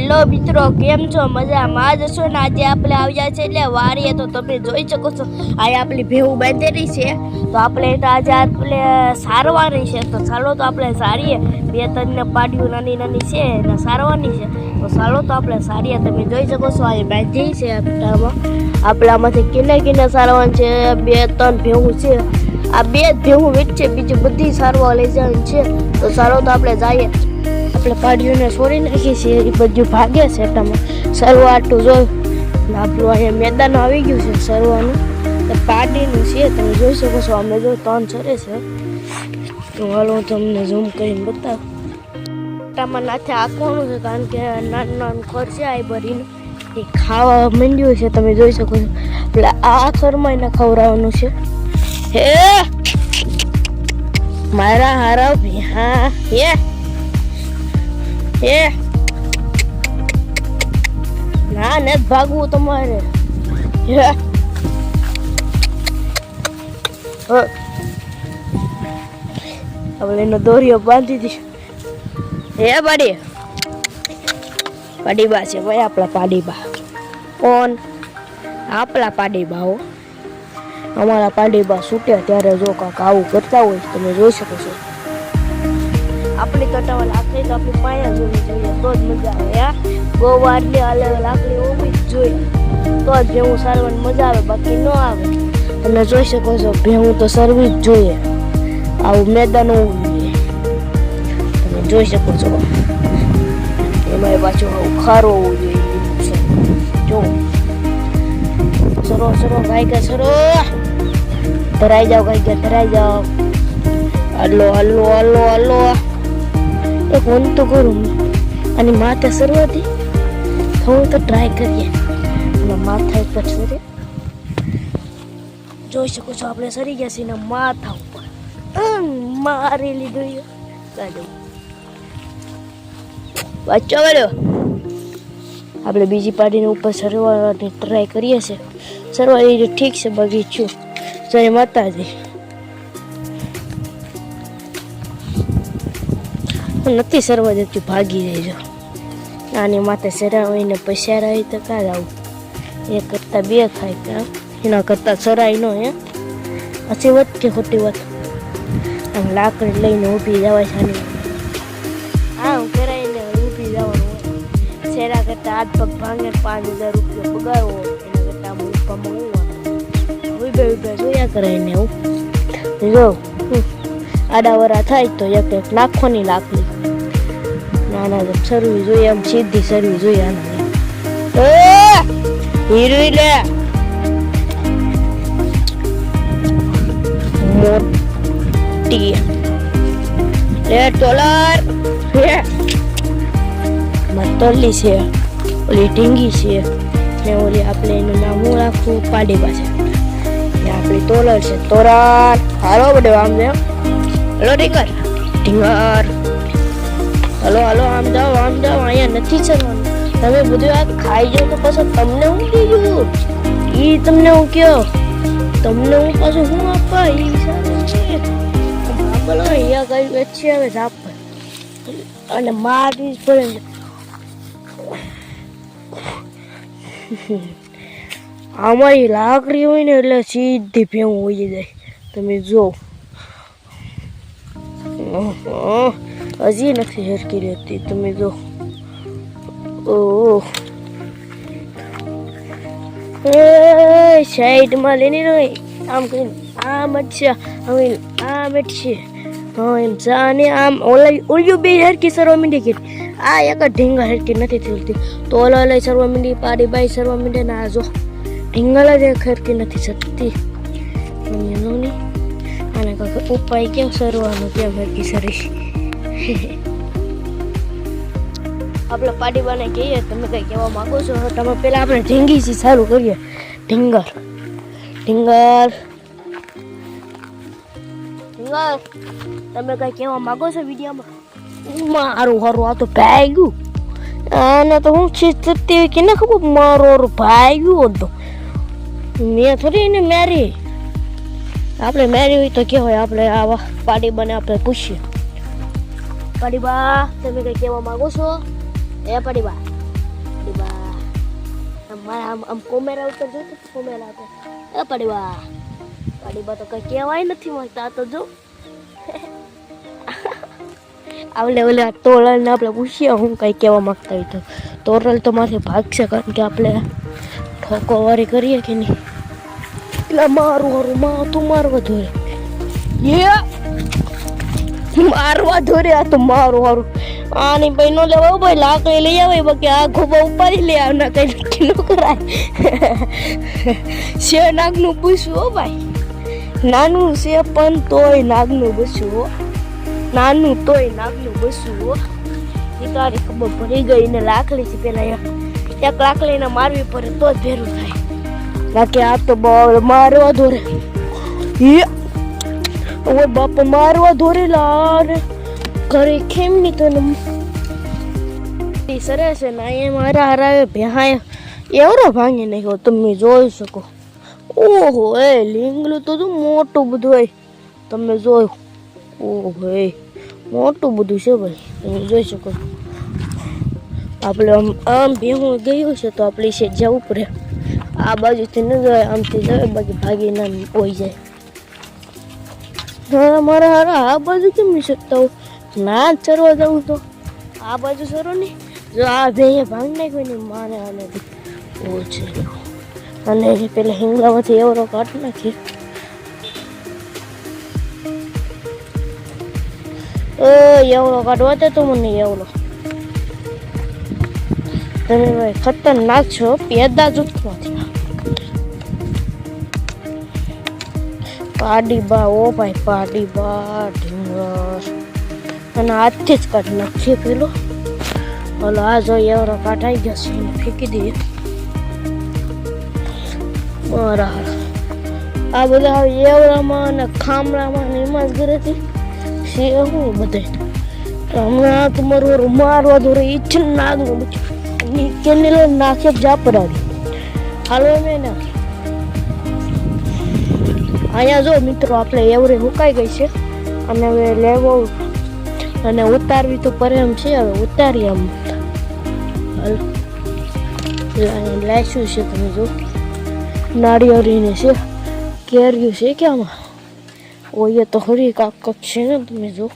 Hello મિત્રો, કેમ છો? મજામાં જ છો ને? આજે આપણે આવ્યા છે એટલે વારીએ, તો તમે જોઈ શકો છો આ આપણી ભેહું બાંધેલી છે. તો આપણે તો આજે આપણે સારવાની છે, તો ચાલો તો આપણે સારીએ. બે ત્રણ પાડીઓ નાની નાની છે એને સારવાની છે, તો ચાલો તો આપણે સારીએ. તમે જોઈ શકો છો આ બાંધી છે આપણામાંથી કિને સારવાનું છે. બે ત્રણ ભેહું છે, આ બે જ ભેહું વચ્ચે બીજી બધી સારવાર લઈ જવાની છે. તો ચાલો તો આપણે જઈએ. આપણે પાડીઓને છોડી નાખીએ છીએ, એ બધું ભાગે છે. એટલામાં સરવા આટલું જોયું, આપણું અહીંયા મેદાન આવી ગયું છે સરવાનું. પાડીનું છે, તમે જોઈ શકો છો. અમે જો ત્રણ સરે છે, તો હાલો હું તમને ઝૂમ કરીને બતાવું. આટામાં નાથે આંકવાનું છે, કારણ કે નાનું નાનું ખર છે આ ભરીને એ ખાવા માંડ્યું છે. તમે જોઈ શકો છો. એટલે આ ખરમાં એને ખવડાવવાનું છે. હે મારા હારા હા હે ના ને ભાગવું તમારે. હવે એનો દોરીઓ બાંધી દી. હે પાડીબા છે ભાઈ, આપણા પાડીબા. કોણ? આપણા પાડીબા હો. અમારા પાડીબા છૂટ્યા ત્યારે જો કાંક આવું કરતા હોય તમે જોઈ શકો છો. આપણી કટાવા લાકડી તો આપણી પાયા જોવી જોઈએ, તો જ મજા આવે. ગોવારની અલગ લાકડી હોવી જ જોઈએ, તો જ ભેહું સારવાની મજા આવે, બાકી ન આવે. તમે જોઈ શકો છો ભેહું તો સરવી જ જોઈએ. આવું મેદાન હોવું જોઈએ, તમે જોઈ શકો છો. એમાં પાછું આવું ખારું હોવું જોઈએ. જો સરો સરો ગાય કે સરો ધરાઈ જાઓ, ગાય કે ધરાઈ જાઓ. Hello hello hello hello. એક વન તો કરું અને માથે સરવાથી થોડું તો ટ્રાય કરીએ. અને માથા ઉપર સરે જોઈ શકો છો. આપણે સરી ગયા છીએ માથા ઉપર મારી લીધું. બચ્ચો બોલ્યો. આપણે બીજી પાડીને ઉપર સરવાની ટ્રાય કરીએ છીએ. સરવા એ ઠીક છે, બગીચું જય માતાજી. નથી સરવા જતી, ભાગી રહેજો. આની માથે સરાવીને પછી સરાવી તો કાં જ આવું. એ કરતાં બે થાય કાં, એના કરતાં સરાય નો. પછી વાત કે ખોટી વાત. આમ લાકડી લઈને ઊભી જવાય છે. હા, હું કરાવીને ઊભી જવાનું હોય. શેરા કરતાં હાથ પગ ભાંગે 5,000 રૂપિયા પગારવો હોય, એના કરતાં આમ ઉપવામાં ઉભે જોયા કરાવીને હું જો આડાવરા થાય તો એક એક નાખવાની લાકડી. નાના સરવી જોઈએ, આમ સીધી સરવી જોઈએ. આના હીરો લે મોટી લે ટોલર મતલી છે, ઓલી ઢીંગી છે ને ઓલી આપણે એનું નામ હું રાખું પાડીબા છે. ને આપણી ટોલર છે તોરાન. હાલો બધે આમ જાઓ. Hello Dhingar Dhingar, hello hello આમ જાઓ આમ જાઓ. અહીંયા નથી ચડવાનું. તમે બધું આ ખાઈ જાઓ તો પાછું તમને હું કીધું એ તમને હું કહો, તમને હું પાછું હું આપવા એ સારું છે. બોલો અહીંયા કઈ વેચી આવે ઝાપ અને મારી જ પડે. અમારી લાકડી હોય ને એટલે સીધી ભેહું હોઈ જાય. તમે જો હજી નથી હરકી રહેતી. તમે જો ઓહ સાઈડમાં લઈને રહી આમ કરીને આમ જ છે. હવે આમ જ છે. હા એમ જાને આમ ઓલું બે હરકી સરવા માંડી કે આ એક જ ઢીંગા હરકી નથી થતી. તો ઓલા લઈ સરવા માંડી, પાડી બાઈ સરવા માંડે ને આ જો ઢીંગલ જ એક હરકી નથી સરતી. આને કાંઈક ઉપાય કેમ સરવાનું, કેમ હરકી સરીશ. આપણે પાડીબાને કહીએ. તમે કંઈ કહેવા માગો છો? તમે પહેલાં આપણે ઢીંગીથી સારું કરીએ. ઢીંગર ઢીંગર ઢીંગર, તમે કંઈ કહેવા માગો છો વિડીયોમાં? મારું હારું આ તો ભાગ્યું. આને તો હું ચીજતી કે ને ખબર, મારું હારું ભાગ્યું હતું. મેં થોડી એને મેરી. આપણે મેરી હોય તો કહેવાય. આપણે આવા પાડીબાને આપણે પૂછીએ. પાડીબા તમે કંઈ કહેવા માગો છો? એ પાડીબા પાડી બા આમ કોમેરા ઉપર જો કોમેરા ઉપર પાડી બા તો કઈ કહેવાય નથી મળતા તો જો આવલે ઓલે તોરલ ને આપણે પૂછીએ હું કઈ કહેવા માંગતા હોય તો તોરલ તો માથે ભાગશે કારણ કે આપણે ઠોકો વારી કરીએ કે નહીં એટલે મારું માથું મારવા ધોરે મારવા ધોરે આ તો મારું આની ભાઈ નો લેવા ભાઈ લાકડી લઈ આવે બાકી આ ખોબા ઉપાડી લે આવના કઈ નક્કી ન કરાય છે નાગનું પૂછવું હો ભાઈ નાનું છે પણ તોય નાગનું બસવું નાનું તોય નાગનું બસવું એ તારી ખબર પડી ગઈ ને લાકડીથી પેલા એક લાકડીને મારવી પડે તો જ ભેરું થાય બાકી આ તો બહુ મારવા ધોરે હવે બાપા મારવા ધોરેલા ઘરે કેમ નહીં તને સરસ છે ને અહીંયા મારા હરાવે ભેહાય એવડો ભાંગી નાખ્યો તમે જોઈ શકો ઓહો એ લીંગલું તો મોટું બધું હોય તમે જોયું ઓહો એ મોટું બધું છે ભાઈ તમે જોઈ શકો આપણે આમ ભેહું ગયું છે તો આપણે છે જવું પડે આ બાજુથી ન જાય આમથી જાય બાકી ભાગીને હોઈ જાય મારા હારા આ બાજુ કેમ નહીં શકતા હું ના ચરવા જાઉં તો આ બાજુ સરો ને જો આ ભેએ ભાંગ નાખ્યો ને મારે આને ઓ છે અને પેલા હિંગલામાંથી એવરો કાઢ નાખીએ એવરો કાઢવા તો મને એવરો તમે ભાઈ ખતરનાક છો પેદા જૂથમાંથી પાડી બા ઓ ભાઈ પાડી બા ઢીંગર અને હાથથી જ કાઢી નાખીએ પેલો ઓલો આ જો એવરો કાઢાઈ ગયો છે એને ફેંકી દઈએ મારા આ બધા એવરામાં અને ખામડામાં ને એમાં જ ઘરેથી છે હું બધે હમણાં તમારું મારવા દોરે ઈચ્છન નાગનું નીચે લો નાખે જાપરાડી હાલો નહીં નાખે અહીંયા જો મિત્રો આપણે એવરે હુકાઈ ગઈ છે અને હવે લેવો અને ઉતારવી તો પડે એમ છે હવે ઉતારીએ આમ હાલો લાઈશું છે તમે જો નાળિયેરીને છે કેર્યું છે કે આમાં ઓય તો હરી કાક છે ને તમે જો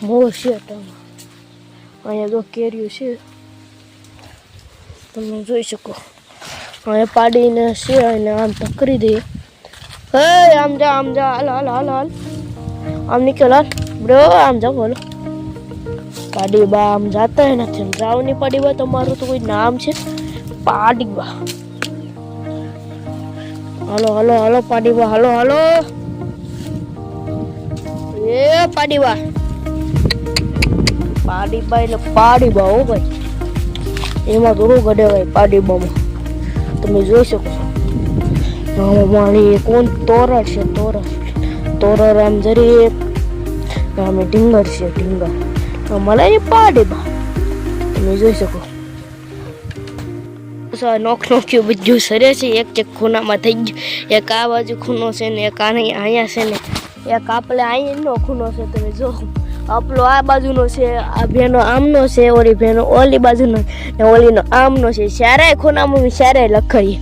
મો છે અહીંયા જો કેર્યું છે તમે જોઈ શકો અહીંયા પાડીને છે અને આમ ટકરી દઈએ હે આમ જા હાલ આમ નીકળ હાલ બ્રો આમ જાઓ બોલો પાડી બા આમ જાતા હે નથી જાવ નહીં પાડી બા તમારું તો કોઈ નામ છે પાડી બા હાલો પાડી બા હાલો એ પાડી બા એટલે પાડી બા હો ભાઈ એમાં થોડું ગડે ભાઈ પાડી બામાં તમે જોઈ શકો છો માણી કોણ તોરર છે તોરર આમ જરી આમે ઢીંગર છે ઢીંગર મળે ને પાડી બા તમે જોઈ શકો નોખ્યું બધું સરે છે એક ખૂણામાં થઈ ગયું એક આ બાજુ ખૂણો છે ને એક અહીંયા છે ને એક આપણે અહીંનો ખૂણો છે તમે જો આપણો આ બાજુનો છે આ ભેનો આમનો છે ઓલી ભેનો ઓલી બાજુનો ને ઓલીનો આમનો છે સારાય ખૂણામાં સારાય લખાઈએ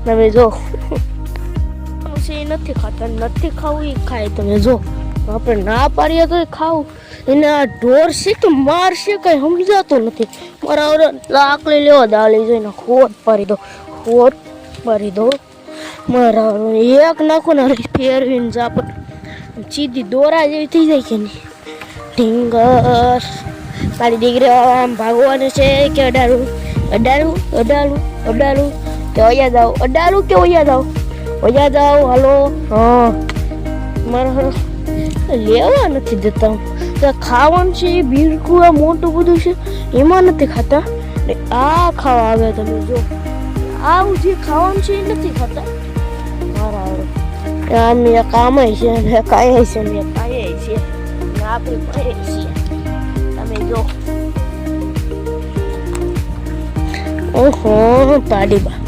તમે જો છે એ નથી ખાતા નથી ખાવું એ ખાય તમે જો આપણે ના પાડીએ તો ખાવું એને આ ઢોર છે કે મારશે કઈ સમજાતું નથી મારા લાકડી લેવા દાળી જોઈને ખોટ પાડી દો મારા એક નાખો ને ફેરવીને જાપટ સીધી દોરા જેવી થઈ જાય કે નહીં ઢીંગર તારી દીકરી આમ ભાગવાનું છે કે અડાડું કે ઓયા જાવ અડાડું કે ઓયા જાવ હાલો હા મારા લેવા નથી દેતા તો ખાવાનું છે એ બિલકુલ આ મોટું બધું છે એમાં નથી ખાતા ને આ ખાવા આવે તમે જો આવું જે ખાવાનું છે એ નથી ખાતા મારા આમ એક આમે છે ને કાંઈ છે ને કાંઈ છે ને આપણે પડે છીએ તમે જો ઓહો પાડી બા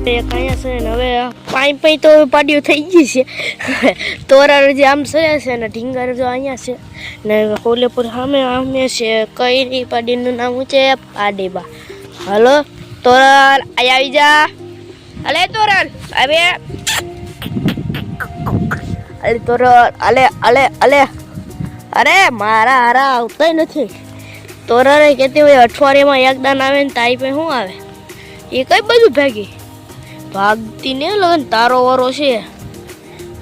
એક અહીંયા છે ને હવે પાઈ તો પાડ્યું થઈ ગઈ છે. તોરાર જે આમ સરે છે ને ઢીંગર જો અહીંયા છે ને કોલેપુર સામે આમે છે. કઈ નહીં પાડીનું નામ શું છે? પાડીબા. હલો તોરાર આવી જા. અલે તોરાર આવે. અરે તોરાર અલે અલે અલે. અરે મારા હારા આવતા નથી. તોરારે કહેતી હોય અઠવાડિયામાં એક દાન આવે ને તારી પાસે શું આવે? એ કઈ બધું ભેગી ભાગતી ને લગન તારો વારો છે.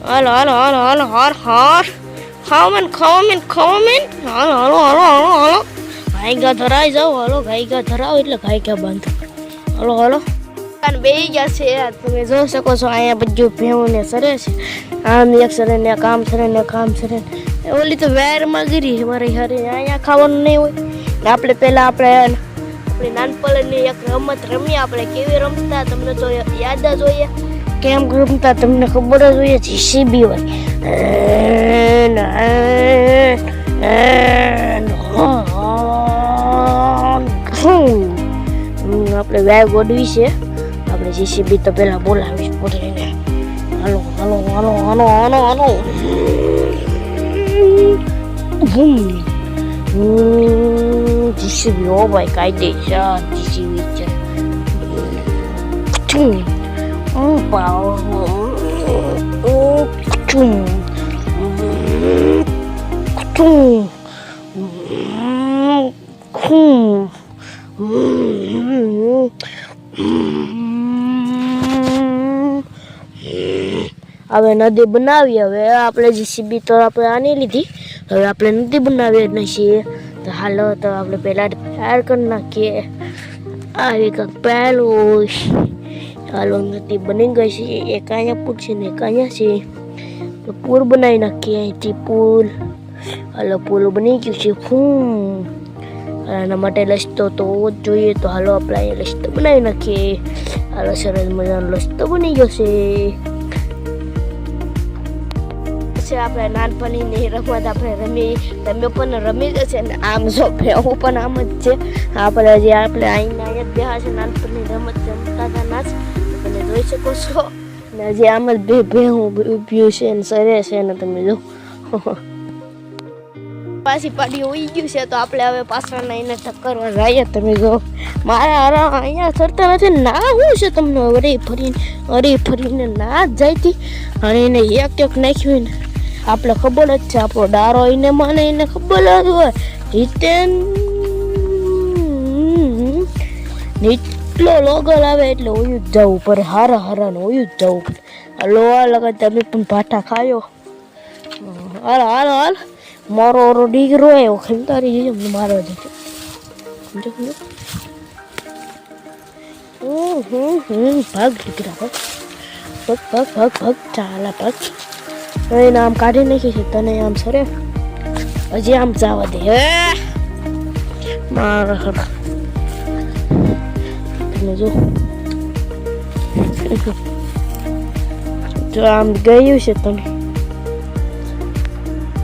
હાલો હાલો હાલો હાલો હાર હાર ખાવમેન ખાવમેન ખાવમેન. હાલો હાલો હાલો હાલો હાલો ગાયગા ધરાઈ જાઓ. હાલો ગાયગા ધરાવો એટલે ગાયગા બાંધો. હાલો હાલો બે ગયા છે. તમે જોઈ શકો છો અહીંયા બધું ભેવું ને સરે છે. આમ એક સરે ને કામ સરે ને કામ સરે. ઓલી તો વેરમાં ગીરી મારી હારે. અહીંયા ખાવાનું નહીં હોય ને. આપણે પહેલાં આપણે નાનપણની એક રમત રમીએ. આપણે કેવી રમતા તમને તો યાદ જ હોય. કેમ રમતા તમને ખબર જ હોય. જીસીબી હોય આપણે વેગ ગોડવી છે. આપણે જીસીબી તો પહેલા બોલાવી પડે. હાલો હાલો હાલો હાલો હાલો હાલો. જીસીબી હો ભાઈ કાયદેસર જીસીબી છે. હવે નદી બનાવી. હવે આપણે જીસીબી તો આપણે આની લીધી. હવે આપણે નદી બનાવીએ જ છીએ. તો હાલો તો આપણે પહેલાં તૈયાર કરી નાખીએ. આવી કંઈક પહેલું. હાલો નદી બની ગઈ છે. એક અહીંયા પુલ છે ને એક અહીંયા છે. તો પુલ બનાવી નાખીએ અહીંથી પુલ. હાલો પુલ બની ગયું છે. એના માટે રસ્તો તો હોવો જ જોઈએ. તો હાલો આપણે અહીંયા રસ્તો બનાવી નાખીએ. હાલો સરસ મજાનો રસ્તો બની ગયો છે. આપણે નાનપણની રમત આપણે રમી. તમે પણ રમી જશે ને. આમ જો ભેવું પણ આમ જ છે. આપણે જે આપણે અહીંયા બેહા છે નાનપણની રમત રમતા હતા નાચ. તમે જોઈ શકો છો ને. હજી આમ જ ભેવું ઉભ્યું છે ને સરે છે ને. તમે જો પાછી પાડી ઉઈ ગયું છે. તો આપણે હવે પાછળના એને ટક્કરવા જઈએ. તમે જો મારા હારા અહીંયા સરતા નથી. ના શું છે તમને અરે ફરીને ના જ જાયતી. અને એને એક નાખ્યું ને આપણે ખબર જ છે. આપણો ડારો એને માને એને ખબર જ હોય. જીતેન એટલો લોગલ આવે એટલે ઓયું જ જવું પડે. હારા ને ઓયું જ જવું પડે. હલો લગન તમે પણ ભાઠા ખાયો. હાલ હાલ હાલ મારો દીકરો એવો ખંતારી જજો મારો જતો. ભાગ દીકરા ભાગ ભાગ ભાગ ભાગ ભાગ. ચાલા ભાગ. એને આમ કાઢી નાખી છે. તને આમ સરે હજી આમ જવા દે. મારા તમે જો આમ ગયું છે. તમે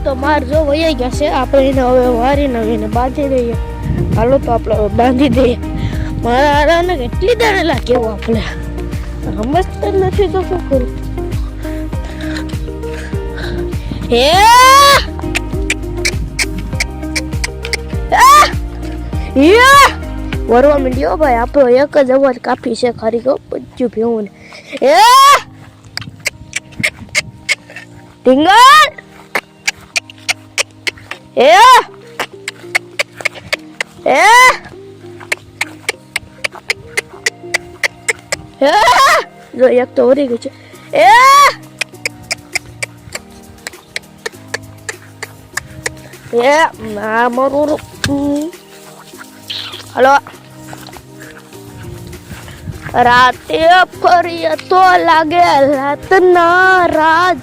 તો માર જો વહી ગયા છે. આપણે એને હવે વારીને એને બાંધી દઈએ. હાલો તો આપણે હવે બાંધી દઈએ. મારા હારાને કેટલી દાણેલા કેવું આપણે સમજતા નથી. તો શું કરું? હે વરવા માંડ્યો ભાઈ. આપણો એક જ અવાજ કાફી છે. ખરી ગયો બધું ભેવું ને. ઢીંગર જો એક તો ઓરી ગયું છે. મારું હલો રાતે ફરીએ તો લાગે રાતના રાજ.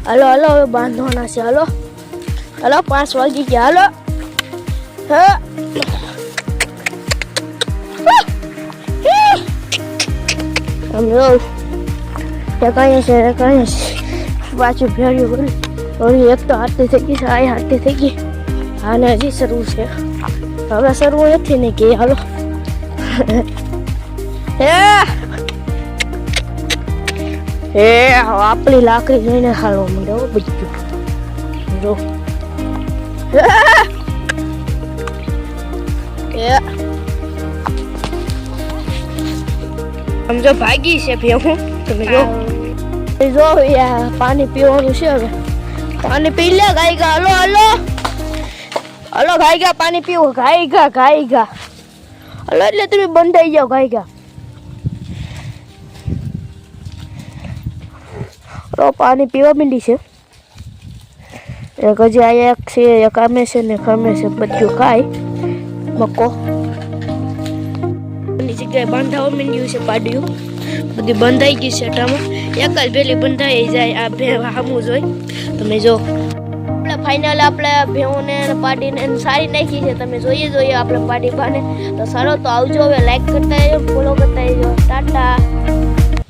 હલો હલો હવે બાંધવાના છે. હલો હલો 5 વાગી ગયા. હલો અમે કઈ છે પાછું ભેળ્યું કર્યું. ઓલી એક તો હાથથી થઈ ગઈ છે, આ હાથથી થઈ ગઈ. આને હજી સરવું છે. હવે સરવું નથી ને કે હાલો. આપણી લાકડી જોઈને હાલવા માંડ્યો બધું. જો આમ જો ભાગી છે ભેહું. તમે જો યાર પાણી પીવાનું છે. હવે પાણી પી લે ગાય ગા. હાલો હાલો હાલો ગાય ગા, પાણી પીવો. ગાય ગા હાલો, એટલે તમે બંધાઈ જાઓ ગાય ગા. પાણી પીવા માંડી છે. એક હજી આ એક છે, એક આમે છે ને ખામે છે. બધું ખાય મકો ની જગ્યાએ બાંધાવા માંડ્યું છે. પાડ્યું બધી બંધાઈ ગઈ છે. ટામાં એક જ ભેલી બંધાઈ જાય. આ ભે સામું જોઈ તમે જો. આપણે ફાઇનલ આપણે ભેહુંને પાડીને સારી નાખી છે. તમે જોઈએ આપણે પાડી બાને. તો સારો તો આવજો. હવે લાઈક કરતા ફોલો કરતા